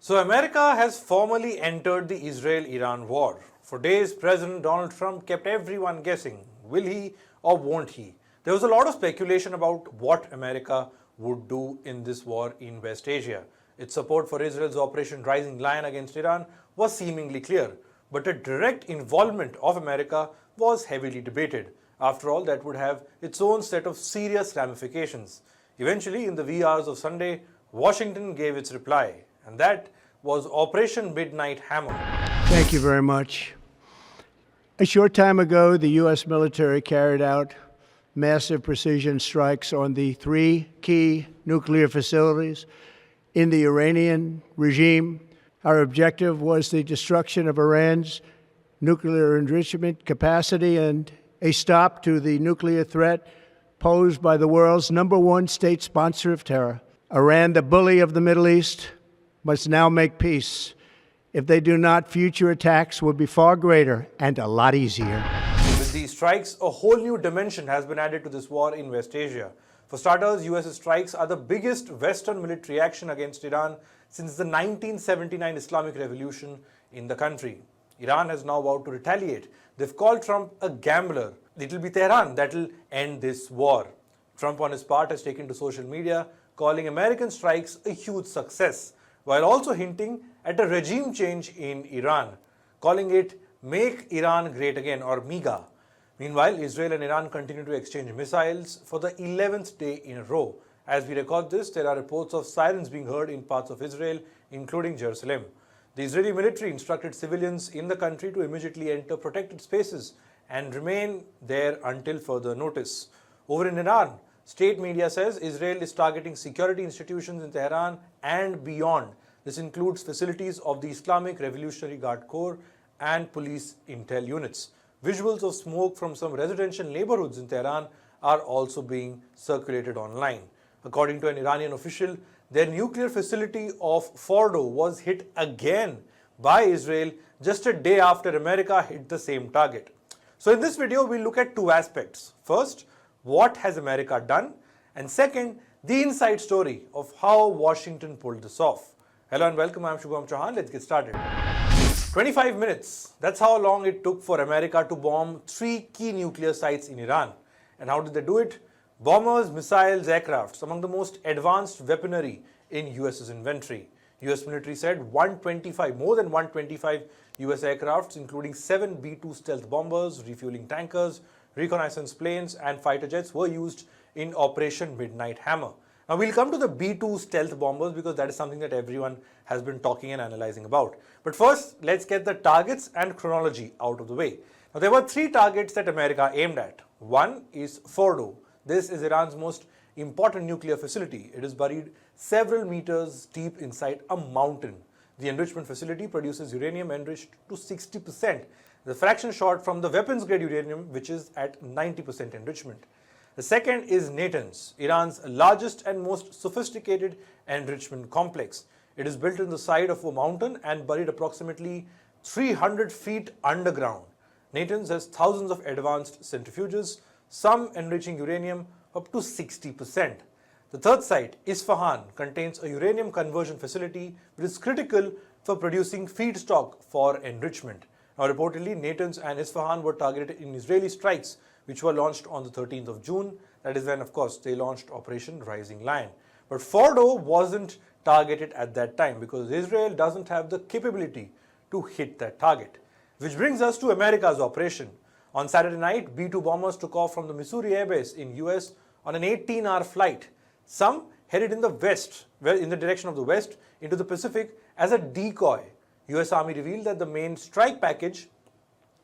So America has formally entered the Israel-Iran war. For days, President Donald Trump kept everyone guessing, will he or won't he? There was a lot of speculation about what America would do in this war in West Asia. Its support for Israel's Operation Rising Lion against Iran was seemingly clear, but a direct involvement of America was heavily debated. After all, that would have its own set of serious ramifications. Eventually, in the wee hours of Sunday, Washington gave its reply, and that was Operation Midnight Hammer. Thank you very much. A short time ago, the U.S. military carried out massive precision strikes on the three key nuclear facilities in the Iranian regime. Our objective was the destruction of Iran's nuclear enrichment capacity and a stop to the nuclear threat posed by the world's #1 state sponsor of terror. Iran, the bully of the Middle East, must now make peace. If they do not, future attacks will be far greater and a lot easier. With these strikes, a whole new dimension has been added to this war in West Asia. For starters, US strikes are the biggest Western military action against Iran since the 1979 Islamic Revolution in the country. Iran has now vowed to retaliate. They've called Trump a gambler. It'll be Tehran that'll end this war. Trump, on his part, has taken to social media, calling American strikes a huge success, while also hinting at a regime change in Iran, calling it Make Iran Great Again, or MIGA. Meanwhile, Israel and Iran continue to exchange missiles for the 11th day in a row. As we record this, there are reports of sirens being heard in parts of Israel, including Jerusalem. The Israeli military instructed civilians in the country to immediately enter protected spaces and remain there until further notice. Over in Iran, state media says Israel is targeting security institutions in Tehran and beyond. This includes facilities of the Islamic Revolutionary Guard Corps and police intel units. Visuals of smoke from some residential neighborhoods in Tehran are also being circulated online. According to an Iranian official, their nuclear facility of Fordo was hit again by Israel just a day after America hit the same target. So in this video, we'll look at two aspects. First, what has America done? And second, the inside story of how Washington pulled this off. Hello and welcome, I'm Shubham Chauhan. Let's get started. 25 minutes. That's how long it took for America to bomb three key nuclear sites in Iran. And how did they do it? Bombers, missiles, aircrafts, among the most advanced weaponry in US's inventory. US military said more than 125 US aircrafts, including 7 B-2 stealth bombers, refueling tankers, reconnaissance planes, and fighter jets were used in Operation Midnight Hammer. Now we'll come to the B-2 stealth bombers because that is something that everyone has been talking and analyzing about. But first, let's get the targets and chronology out of the way. Now there were three targets that America aimed at. One is Fordo. This is Iran's most important nuclear facility. It is buried several meters deep inside a mountain. The enrichment facility produces uranium enriched to 60%, the fraction short from the weapons-grade uranium, which is at 90% enrichment. The second is Natanz, Iran's largest and most sophisticated enrichment complex. It is built in the side of a mountain and buried approximately 300 feet underground. Natanz has thousands of advanced centrifuges, some enriching uranium up to 60%. The third site, Isfahan, contains a uranium conversion facility which is critical for producing feedstock for enrichment. Now, reportedly, Natanz and Isfahan were targeted in Israeli strikes which were launched on the 13th of June. That is when, of course, they launched Operation Rising Lion. But Fordo wasn't targeted at that time because Israel doesn't have the capability to hit that target. Which brings us to America's operation. On Saturday night, B-2 bombers took off from the Missouri Air Base in US on an 18-hour flight. Some headed in the west, in the direction of the west, into the Pacific as a decoy. US Army revealed that the main strike package,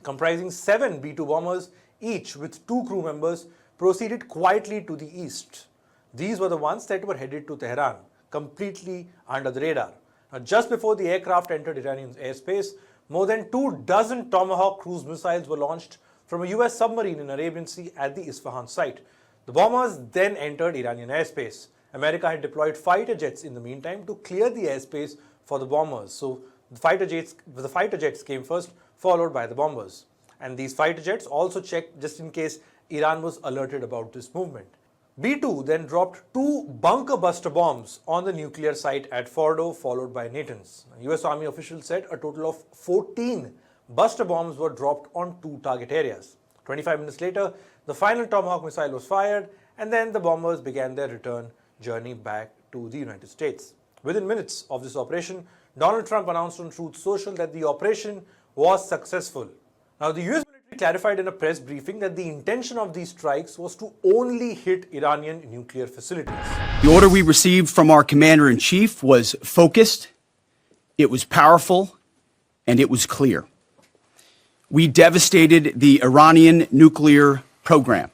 comprising 7 B-2 bombers, each with 2 crew members, proceeded quietly to the east. These were the ones that were headed to Tehran, completely under the radar. Now, just before the aircraft entered Iranian airspace, more than 24 Tomahawk cruise missiles were launched from a US submarine in Arabian Sea at the Isfahan site. The bombers then entered Iranian airspace. America had deployed fighter jets in the meantime to clear the airspace for the bombers. So the fighter jets came first, followed by the bombers. And these fighter jets also checked just in case Iran was alerted about this movement. B-2 then dropped 2 bunker buster bombs on the nuclear site at Fordo, followed by Natanz. US Army officials said a total of 14 buster bombs were dropped on 2 target areas. 25 minutes later, the final Tomahawk missile was fired, and then the bombers began their return journey back to the United States. Within minutes of this operation, Donald Trump announced on Truth Social that the operation was successful. Now, the US military clarified in a press briefing that the intention of these strikes was to only hit Iranian nuclear facilities. The order we received from our commander-in-chief was focused, it was powerful, and it was clear. We devastated the Iranian nuclear program.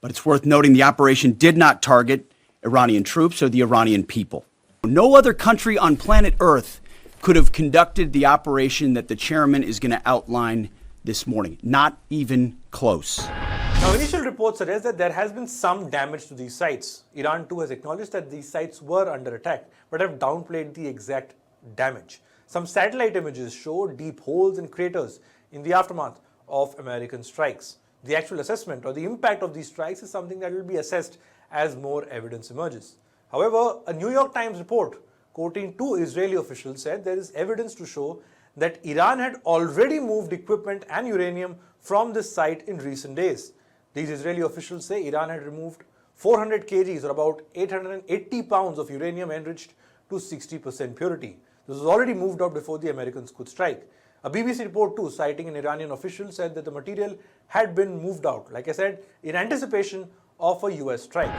But it's worth noting the operation did not target Iranian troops or the Iranian people. No other country on planet Earth could have conducted the operation that the chairman is going to outline this morning. Not even close. Now, initial reports suggest that there has been some damage to these sites. Iran too has acknowledged that these sites were under attack, but have downplayed the exact damage. Some satellite images show deep holes and craters in the aftermath of American strikes. The actual assessment or the impact of these strikes is something that will be assessed as more evidence emerges. However, a New York Times report quoting 2 Israeli officials said there is evidence to show that Iran had already moved equipment and uranium from this site in recent days. These Israeli officials say Iran had removed 400 kgs or about 880 pounds of uranium enriched to 60% purity. This was already moved out before the Americans could strike. A BBC report too, citing an Iranian official, said that the material had been moved out, like I said, in anticipation of a US strike.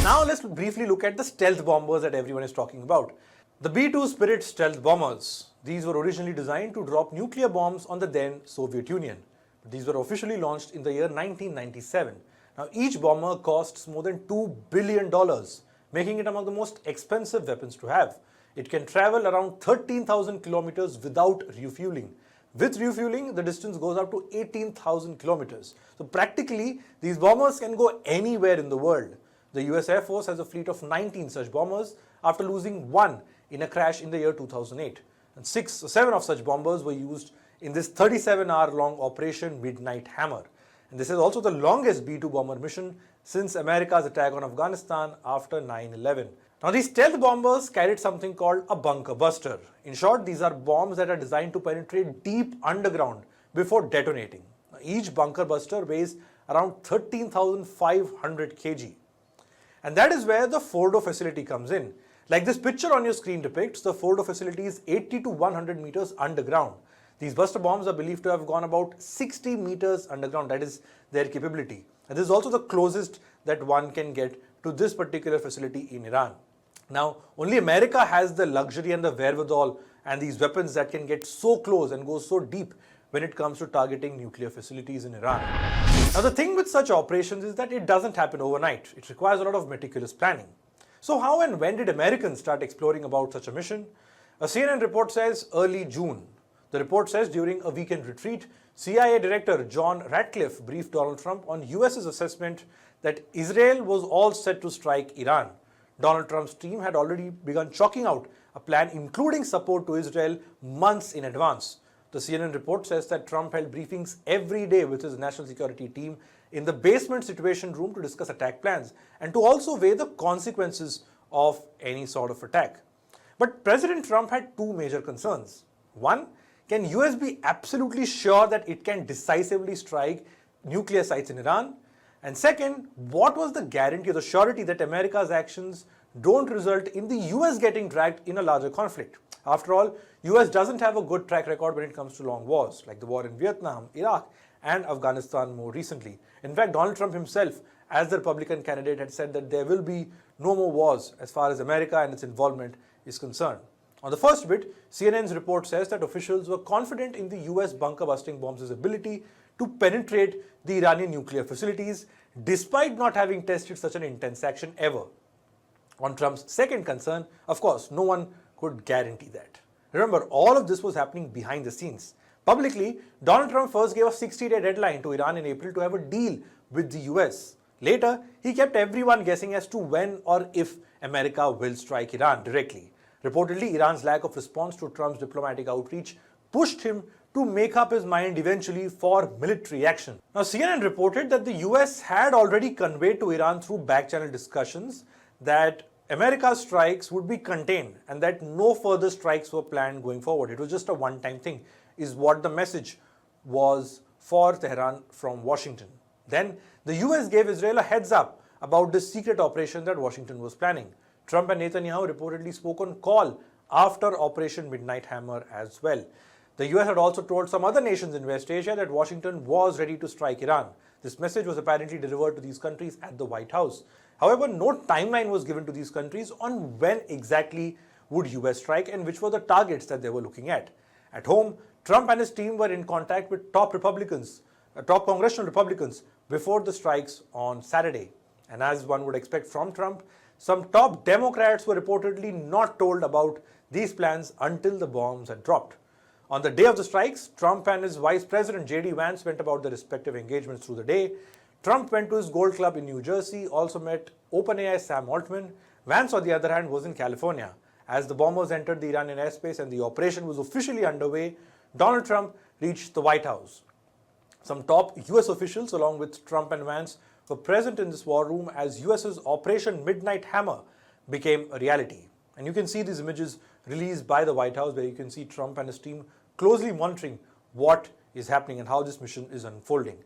Now let's briefly look at the stealth bombers that everyone is talking about. The B-2 Spirit stealth bombers. These were originally designed to drop nuclear bombs on the then Soviet Union. These were officially launched in the year 1997. Now each bomber costs more than $2 billion, making it among the most expensive weapons to have. It can travel around 13,000 kilometers without refueling. With refueling, the distance goes up to 18,000 kilometers. So practically, these bombers can go anywhere in the world. The US Air Force has a fleet of 19 such bombers after losing 1 in a crash in the year 2008. And 7 of such bombers were used in this 37-hour-long Operation Midnight Hammer. And this is also the longest B-2 bomber mission since America's attack on Afghanistan after 9/11. Now, these stealth bombers carried something called a bunker buster. In short, these are bombs that are designed to penetrate deep underground before detonating. Now, each bunker buster weighs around 13,500 kg. And that is where the Fordo facility comes in. Like this picture on your screen depicts, the Fordo facility is 80 to 100 meters underground. These buster bombs are believed to have gone about 60 meters underground. That is their capability. And this is also the closest that one can get to this particular facility in Iran. Now, only America has the luxury and the wherewithal and these weapons that can get so close and go so deep when it comes to targeting nuclear facilities in Iran. Now, the thing with such operations is that it doesn't happen overnight. It requires a lot of meticulous planning. So how and when did Americans start exploring about such a mission? A CNN report says early June. The report says during a weekend retreat, CIA Director John Ratcliffe briefed Donald Trump on US's assessment that Israel was all set to strike Iran. Donald Trump's team had already begun chalking out a plan including support to Israel months in advance. The CNN report says that Trump held briefings every day with his national security team in the basement situation room to discuss attack plans and to also weigh the consequences of any sort of attack. But President Trump had 2 major concerns. One, can US be absolutely sure that it can decisively strike nuclear sites in Iran? And second, what was the guarantee or the surety that America's actions don't result in the US getting dragged in a larger conflict? After all, US doesn't have a good track record when it comes to long wars, like the war in Vietnam, Iraq, and Afghanistan more recently. In fact, Donald Trump himself, as the Republican candidate, had said that there will be no more wars as far as America and its involvement is concerned. On the first bit, CNN's report says that officials were confident in the US bunker-busting bombs' ability to penetrate the Iranian nuclear facilities, despite not having tested such an intense action ever. On Trump's second concern, of course, no one could guarantee that. Remember, all of this was happening behind the scenes. Publicly, Donald Trump first gave a 60-day deadline to Iran in April to have a deal with the US. Later, he kept everyone guessing as to when or if America will strike Iran directly. Reportedly, Iran's lack of response to Trump's diplomatic outreach pushed him to make up his mind eventually for military action. Now, CNN reported that the US had already conveyed to Iran through back-channel discussions that America's strikes would be contained and that no further strikes were planned going forward. It was just a one-time thing, is what the message was for Tehran from Washington. Then, the US gave Israel a heads up about this secret operation that Washington was planning. Trump and Netanyahu reportedly spoke on call after Operation Midnight Hammer as well. The US had also told some other nations in West Asia that Washington was ready to strike Iran. This message was apparently delivered to these countries at the White House. However, no timeline was given to these countries on when exactly would US strike and which were the targets that they were looking at. At home, Trump and his team were in contact with top congressional Republicans before the strikes on Saturday. And as one would expect from Trump, some top Democrats were reportedly not told about these plans until the bombs had dropped. On the day of the strikes, Trump and his Vice President J.D. Vance went about their respective engagements through the day. Trump went to his Gold Club in New Jersey, also met OpenAI Sam Altman. Vance, on the other hand, was in California. As the bombers entered the Iranian airspace and the operation was officially underway, Donald Trump reached the White House. Some top US officials, along with Trump and Vance, were present in this war room as US's Operation Midnight Hammer became a reality. And you can see these images released by the White House where you can see Trump and his team closely monitoring what is happening and how this mission is unfolding.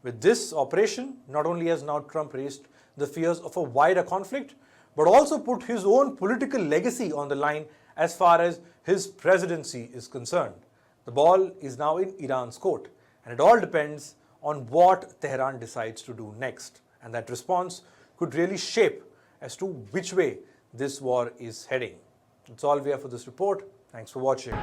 With this operation, not only has now Trump raised the fears of a wider conflict, but also put his own political legacy on the line as far as his presidency is concerned. The ball is now in Iran's court, and it all depends on what Tehran decides to do next. And that response could really shape as to which way this war is heading. That's all we have for this report. Thanks for watching.